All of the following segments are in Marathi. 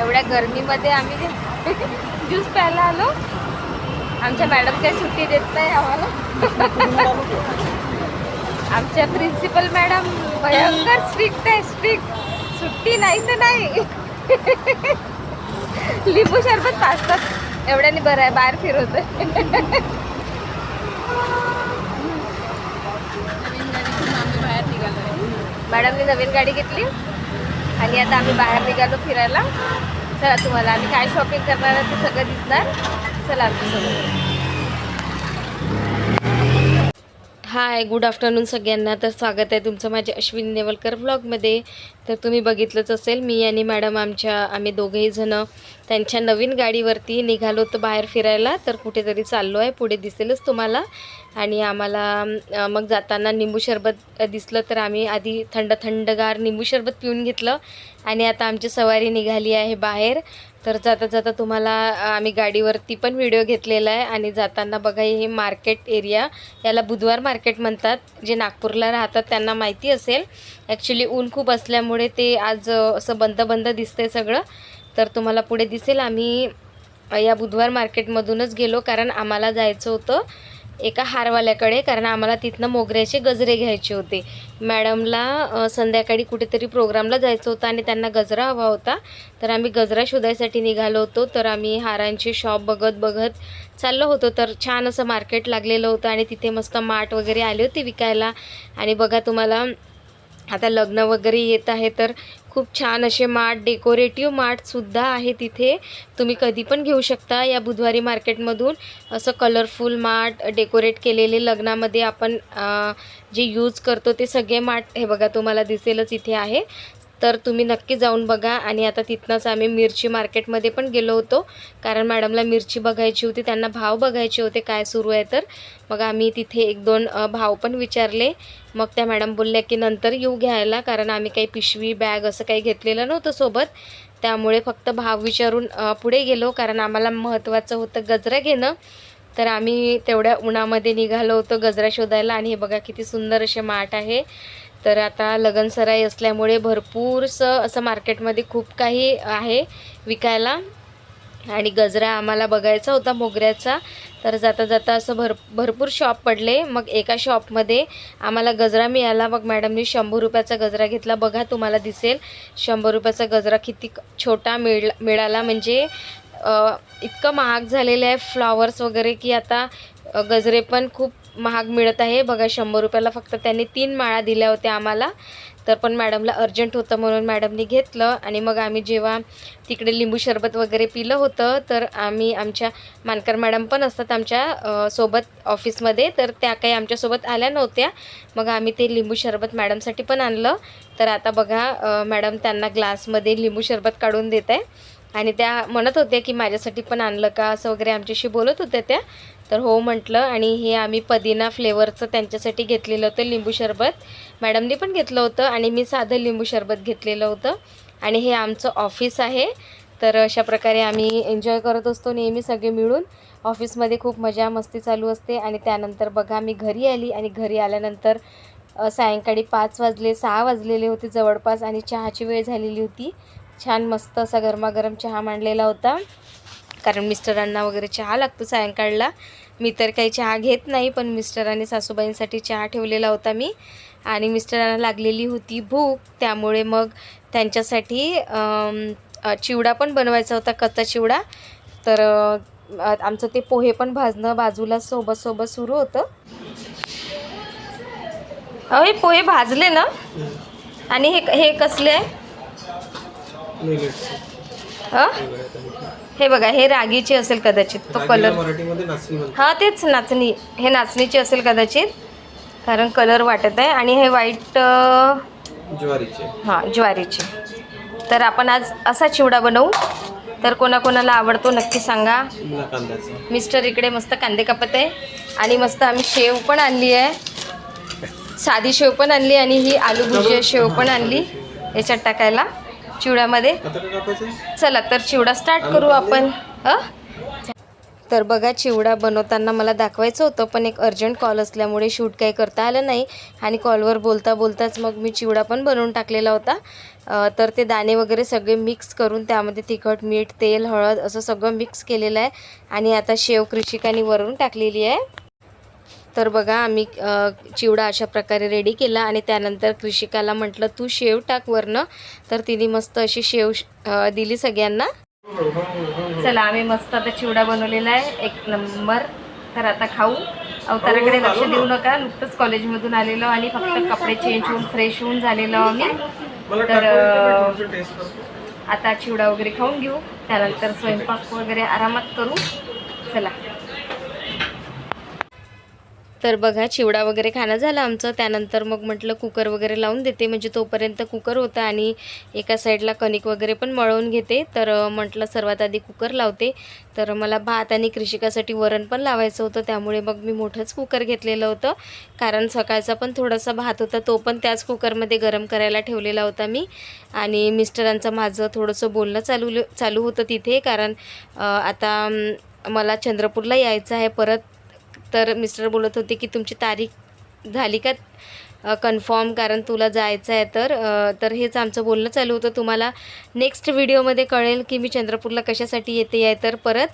एवढ्या गरमीमध्ये आम्ही ज्यूस प्यायला आलो. आमच्या मॅडम काही सुट्टी देत नाही आम्हाला. आमच्या प्रिन्सिपल मॅडम भयंकर स्ट्रिक्ट आहे, स्ट्रिक्ट. सुट्टी नाही तर नाही. लिंबू शरबत पाचतात एवढ्याने बरं आहे, बाहेर फिरवतोय. मॅडमने नवीन गाडी घेतली आणि आता आम्ही बाहेर निघालो फिरायला. चला तुम्हाला आम्ही काय शॉपिंग करणार आहे ते सगळं दिसणार. चला आमच्यासोबत. हाय, गुड आफ्टरनून सगळ्यांना. तर स्वागत आहे तुमचं माझ्या अश्विनी नेवलकर व्लॉगमध्ये. तर तुम्ही बघितलंच असेल, मी आणि मॅडम आम्ही दोघेही जण त्यांच्या नवीन गाडीवरती निघालो होतो बाहेर फिरायला. तर कुठेतरी चाललो आहे, पुढे दिसेलच तुम्हाला. आणि आम्हाला मग जाताना निंबू शरबत दिसलं तर आम्ही आधी थंडगार निंबू शरबत पिऊन घेतलं. आणि आता आमची सवारी निघाली आहे बाहेर. तर जाता जाता तुम्हाला आम्ही गाडीवरती पण व्हिडिओ घेतलेला आहे. आणि जाताना बघा, हे मार्केट एरिया, याला बुधवार मार्केट म्हणतात. जे नागपूरला राहतात त्यांना माहिती असेल. ॲक्च्युली ऊन खूप असल्यामुळे ते आज असं बंद दिसतंय सगळं. तर तुम्हाला पुढे दिसेल. आम्ही या बुधवार मार्केटमधूनच गेलो कारण आम्हाला जायचं होतं एका हारवाल्याकडे, कारण आम्हाला तिथनं मोगऱ्याचे गजरे घ्यायचे होते. मॅडमला संध्याकाळी कुठेतरी प्रोग्रामला जायचं होतं आणि त्यांना गजरा हवा होता. तर आम्ही गजरा शोधायसाठी निघालो होतो. तर आम्ही हारांचे शॉप बघत चाललो होतो. तर छान असं मार्केट लागलेलं होतं आणि तिथे मस्त माठ वगैरे आले होते विकायला. आणि बघा, तुम्हाला आता लग्न वगैरे येत आहे तर खूप छान असे माठ, डेकोरेटिव्ह माठसुद्धा आहे तिथे. तुम्ही कधी पण घेऊ शकता या बुधवारी मार्केटमधून. असं कलरफुल माठ डेकोरेट केलेले, लग्नामध्ये आपण जे यूज करतो ते सगळे माठ हे बघा तुम्हाला दिसेलच इथे आहे. तर तुम्ही नक्की जाऊन बघा. आणि आता तिथनंच आम्ही मिरची मार्केटमध्ये पण गेलो होतो कारण मॅडमला मिरची बघायची होती, त्यांना भाव बघायचे होते काय सुरू आहे. तर मग आम्ही तिथे 1-2 भाव पण विचारले. मग त्या मॅडम बोलल्या की नंतर येऊ घ्यायला, कारण आम्ही काही पिशवी बॅग असं काही घेतलेलं नव्हतं सोबत. त्यामुळे फक्त भाव विचारून पुढे गेलो, कारण आम्हाला महत्त्वाचं होतं गजरा घेणं. तर आम्ही तेवढ्या उन्हामध्ये निघालो होतो गजरा शोधायला. आणि हे बघा किती सुंदर असे माठ आहे. तर आता लगनसराई असल्यामुळे भरपूरसं असं मार्केटमध्ये खूप काही आहे विकायला. आणि गजरा आम्हाला बघायचा होता मोगऱ्याचा. तर जाता जाता असं भरपूर शॉप पडले. मग एका शॉपमध्ये आम्हाला गजरा मिळाला. मग मॅडमनी 100 रुपयाचा गजरा घेतला. बघा तुम्हाला दिसेल 100 रुपयाचा गजरा किती छोटा मिळाला. म्हणजे इतकं महाग झालेलं आहे फ्लॉवर्स वगैरे की आता गजरे पण खूप महाग मिळत आहे. बघा 100 रुपयाला फक्त त्यांनी 3 माळा दिल्या होत्या आम्हाला. तर पण मॅडमला अर्जंट होतं म्हणून मॅडमनी घेतलं. आणि मग आम्ही जेव्हा तिकडे लिंबू शरबत वगैरे पिलं होतं तर आमच्या मानकर मॅडम पण असतात आमच्या सोबत ऑफिसमध्ये. तर त्या काही आमच्यासोबत आल्या नव्हत्या. मग आम्ही ते लिंबू शरबत मॅडमसाठी पण आणलं. तर आता बघा, मॅडम त्यांना ग्लासमध्ये लिंबू शरबत काढून देत आहे. आणि त्या म्हणत होत्या की माझ्यासाठी पण आणलं का असं वगैरे आमच्याशी बोलत होत्या त्या. तर हो म्हटलं. आणि हे आम्ही पुदिना फ्लेवरचं त्यांच्यासाठी घेतलेलं होतं लिंबू शरबत. मॅडमने पण घेतलं होतं आणि मी साधं लिंबू शरबत घेतलेलं होतं. आणि हे आमचं ऑफिस आहे. तर अशा प्रकारे आम्ही एन्जॉय करत असतो नेहमी सगळे मिळून. ऑफिसमध्ये खूप मजा मस्ती चालू असते. आणि त्यानंतर बघा मी घरी आली. आणि घरी आल्यानंतर सायंकाळी 5 वाजले, 6 वाजलेले होते जवळपास. आणि चहाची वेळ झालेली होती. छान मस्त असा गरमागरम चहा मांडलेला होता, कारण मिस्टरांना वगैरे चहा लागतो सायंकाळला. मी तर काही चहा घेत नाही, पण मिस्टर आणि सासूबाईंसाठी चहा ठेवलेला होता मी. आणि मिस्टरांना लागलेली होती भूक, त्यामुळे मग त्यांच्यासाठी चिवडा पण बनवायचा होता, कच्चा चिवडा. तर आमचं ते पोहे पण भाजणं बाजूला सोबत सुरू होतं. हे पोहे भाजले ना. आणि हे कसले आहे? हे बघा, हे रागीचे असेल कदाचित, तो कलर. हां तेच, नाचणी. हे नाचणीचे असेल कदाचित, कारण कलर वाटत आहे. आणि हे व्हाईट ज्वारीचे. हां, ज्वारीचे. तर आपण आज असा चिवडा बनवू. तर कोणाकोणाला आवडतो नक्की सांगा. मिस्टर इकडे मस्त कांदे कापत आहे. आणि मस्त आम्ही शेव पण आणली आहे, साधी शेव पण आणली. आणि ही आलू भुजिया शेव पण आणली याच्यात टाकायला चिवड्यामध्ये. चला तर चिवडा स्टार्ट करू आपण. तर बघा, चिवडा बनवताना मला दाखवायचं होतं, पण एक अर्जंट कॉल असल्यामुळे शूट काही करता आलं नाही आणि कॉलवर बोलता बोलताच मग मी चिवडा पण बनवून टाकलेला होता. तर ते दाणे वगैरे सगळे मिक्स करून त्यामध्ये तिखट, मीठ, तेल, हळद असं सगळं मिक्स केलेलं आहे आणि आता शेव कृषिकाने वरून टाकलेली आहे. तर बघा, आम्ही चिवडा अशा प्रकारे रेडी केला आणि त्यानंतर कृषिकाला म्हटलं तू शेव टाक वरनं, तर तिने मस्त अशी शेव दिली सगळ्यांना. चला, आम्ही मस्त आता चिवडा बनवलेला आहे, एक नंबर. तर आता खाऊ. अवताराकडे लक्ष देऊ नका, नुकतंच कॉलेजमधून आलेलो आणि फक्त कपडे चेंज होऊन फ्रेश होऊन झालेलो आम्ही. तर आता चिवडा वगैरे खाऊन घेऊ, त्यानंतर स्वयंपाक वगैरे आरामात करू. चला. तर बघा, चिवडा वगैरे खाणं झालं आमचं. त्यानंतर मग म्हटलं कुकर वगैरे लावून देते, म्हणजे तोपर्यंत कुकर होता आणि एका साईडला कणिक वगैरे पण मळवून घेते. तर म्हटलं सर्वात आधी कुकर लावते. तर मला भात आणि कृषिकासाठी वरण पण लावायचं होतं, त्यामुळे मग मी मोठंच कुकर घेतलेलं होतं. कारण सकाळचा पण थोडासा भात होता, तो पण त्याच कुकरमध्ये गरम करायला ठेवलेला होता मी. आणि मिस्टरांचं माझं थोडंसं बोलणं चालू होतं तिथे, कारण आता मला चंद्रपूरला यायचं आहे परत. तर मिस्टर बोलत होते की तुमची तारीख झाली का कन्फर्म, कारण तुला जायचं आहे. तर हेच आमचं बोलणं चालू होतं. तुम्हाला नेक्स्ट व्हिडिओमध्ये कळेल की मी चंद्रपूरला कशासाठी येते आहे तर परत.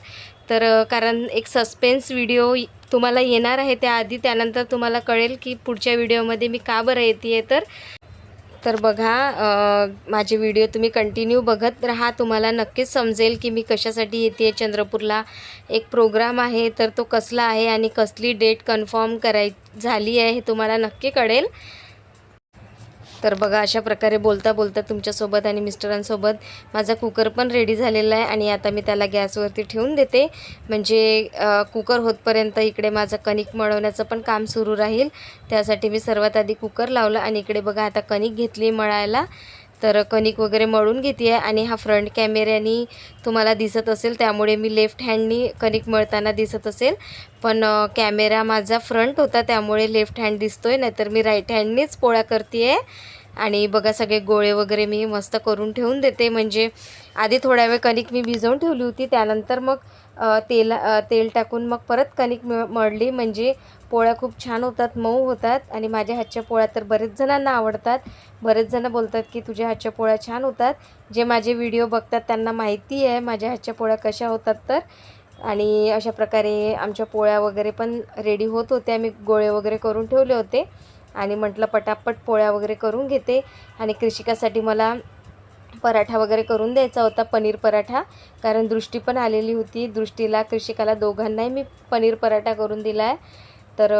तर कारण एक सस्पेन्स व्हिडिओ तुम्हाला येणार आहे त्याआधी, त्यानंतर तुम्हाला कळेल की पुढच्या व्हिडिओमध्ये मी का बरं येते आहे. तर बघा, माझे व्हिडिओ तुम्ही कंटिन्यू बघत राहा, तुम्हाला नक्कीच समजेल की मी कशासाठी येते आहे चंद्रपूरला. एक प्रोग्राम आहे, तर तो कसला आहे आणि कसली डेट कन्फर्म झाली आहे हे तुम्हाला नक्की कळेल. तर बघा, अशा प्रकारे बोलता बोलता तुमच्यासोबत आणि मिस्टरांसोबत माझा कुकर पण रेडी झालेला आहे आणि आता मी त्याला गॅसवरती ठेवून देते, म्हणजे कुकर होतपर्यंत इकडे माझं कणिक मळवण्याचं पण काम सुरू राहील. त्यासाठी मी सर्वात आधी कुकर लावला आणि इकडे बघा आता कणिक घेतली मळायला. तर कणिक वगैरे मळून घेते आहे आणि हा फ्रंट कॅमेऱ्यानी तुम्हाला दिसत असेल, त्यामुळे मी लेफ्ट हँडनी कणिक मळताना दिसत असेल, पण कॅमेरा माझा फ्रंट होता त्यामुळे लेफ्ट हँड दिसतोय, नाहीतर मी राईट हँडनीच पोळ्या करते आहे. आणि बघा, सगळे गोळे वगैरे मी मस्त करून ठेवून देते, म्हणजे आधी थोड्या वेळ कणिक मी भिजवून ठेवली होती, त्यानंतर मग तेल टाकून मग परत कणिक मळली, म्हणजे पोळ्या खूप छान होतात, मऊ होतात आणि माझ्या हातच्या पोळ्या तर बरेच जणांना आवडतात. बरेच जण बोलतात की तुझ्या हातच्या पोळ्या छान होतात. जे माझे व्हिडिओ बघतात त्यांना माहिती आहे माझ्या हातच्या पोळ्या कशा होतात तर. आणि अशा प्रकारे आमच्या पोळ्या वगैरे पण रेडी होत होत्या. मी गोळे वगैरे करून ठेवले होते आणि म्हटलं पटापट पोळ्या वगैरे करून घेते. आणि कृषिकासाठी मला पराठा वगैरे करून द्यायचा होता, पनीर पराठा, कारण दृष्टी पण आलेली होती. दृष्टीला, कृषिकाला दोघांनाही मी पनीर पराठा करून दिला आहे. तर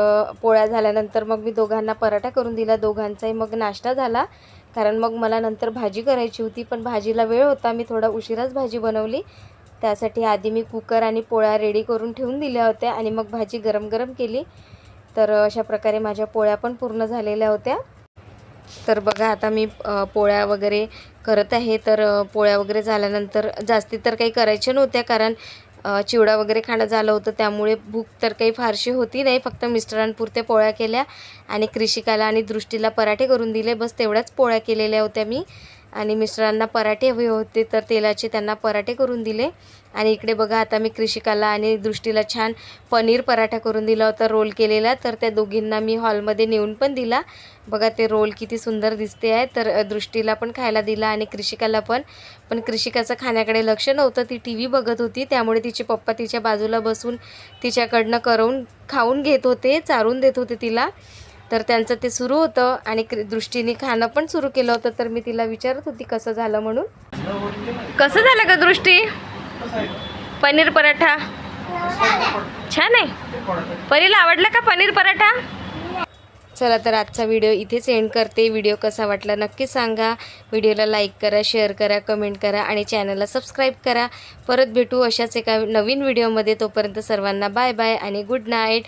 पोळ्या झाल्यानंतर मग मी दोघांना पराठा करून दिला. दोघांचाही मग नाश्ता झाला, कारण मग मला नंतर भाजी करायची होती, पण भाजीला वेळ होता, मी थोडा उशिराच भाजी बनवली. त्यासाठी आधी मी कुकर आणि पोळ्या रेडी करून ठेवून दिल्या होत्या आणि मग भाजी गरम गरम केली. तर अशा प्रकारे माझ्या पोळ्या पण पूर्ण झालेल्या होत्या. तर बघा, आता मी पोळ्या वगैरे करत आहे. तर पोळ्या वगैरे झाल्यानंतर जास्ती तर काही करायच्या नव्हत्या, कारण चिवडा वगैरे खाणं झालं होतं, त्यामुळे भूक तर काही फारशी होती नाही. फक्त मिस्टरांपुरत्या पोळ्या केल्या आणि कृषिकाला आणि दृष्टीला पराठे करून दिले, बस तेवढ्याच पोळ्या केलेल्या होत्या मी. आणि मिस्टरांना पराठे हवे होते, तर तेलाचे त्यांना पराठे करून दिले. आणि इकडे बघा, आता मी कृषिकाला आणि दृष्टीला छान पनीर पराठा करून दिला होता, रोल केलेला. तर त्या दोघींना मी हॉलमध्ये नेऊन पण दिला. बघा, ते रोल किती सुंदर दिसते आहे. तर दृष्टीला पण खायला दिला आणि कृषिकाला पण कृषिकाचं खाण्याकडे लक्ष नव्हतं, ती टी व्ही बघत होती, त्यामुळे तिचे पप्पा तिच्या बाजूला बसून तिच्याकडनं खाऊन घेत होते, चारून देत होते तिला. तर त्यांचं ते सुरू होतं आणि दृष्टीने खाणं पण सुरू केलं होतं. तर मी तिला विचारत होती कसं झालं म्हणून. कसं झालं का दृष्टी पनीर पराठा? छान आहे. परीला आवडला का पनीर पराठा? चला, तर आजचा व्हिडिओ इथेच एंड करते. व्हिडिओ कसा वाटला नक्की सांगा. व्हिडिओला लाईक करा, शेअर करा, कमेंट करा आणि चॅनलला सबस्क्राईब करा. परत भेटू अशाच एका नवीन व्हिडिओमध्ये. तोपर्यंत सर्वांना बाय बाय आणि गुड नाईट.